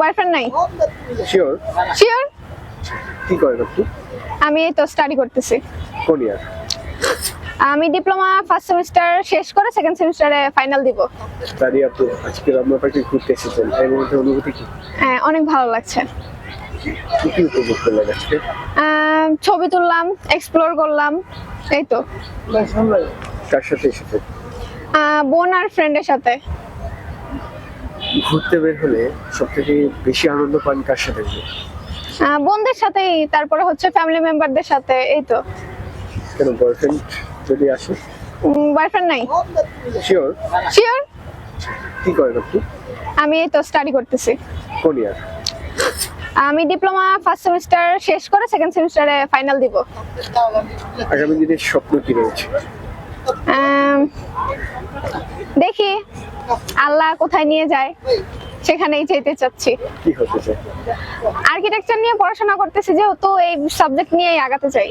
Boyfriend নাই। Sure? Sure. কি করেন আপনি? আমি এই তো স্টাডি করতেছি। কোন ইয়ার? আমি ডিপ্লোমা ফার্স্ট সেমিস্টার শেষ করে সেকেন্ড সেমিস্টারে ফাইনাল দিব। স্টাডি আপনি আজকে আমরা পার্টি ঘুরতে এসেছেন, এই মুহূর্তে অনুভূতি কি? হ্যাঁ, অনেক ভালো লাগছে। কি কি উপভোগ করলেন আজকে? ছবি তুললাম, এক্সপ্লোর করলাম, এই তো। কার সাথে এসেছেন? বোন আর ফ্রেন্ডের সাথে। ঘুরতে বের হলে সব থেকে বেশি আনন্দ পান কার সাথে? বোনদের সাথেই, তারপরে হচ্ছে ফ্যামিলি মেম্বারদের সাথে, এই তো। কেন বয়ফ্রেন্ড যদি আসে? বয়ফ্রেন্ড নাই। শিওর? শিওর। কি করেন আপনি? আমি এই তো স্টাডি করতেছি। কোন ইয়ার? আমি ডিপ্লোমা ফার্স্ট সেমিস্টার শেষ করে সেকেন্ড সেমিস্টারে ফাইনাল দিব। আগামী দিনের স্বপ্ন কি রয়েছে? দেখি আল্লাহ কোথায় নিয়ে যায়, সেখানেই যেতে চাচ্ছি। কি হতে চায়? আর্কিটেকচার নিয়ে পড়াশোনা করতেছি, যেহেতু এই সাবজেক্ট নিয়েই আগাতে চাই।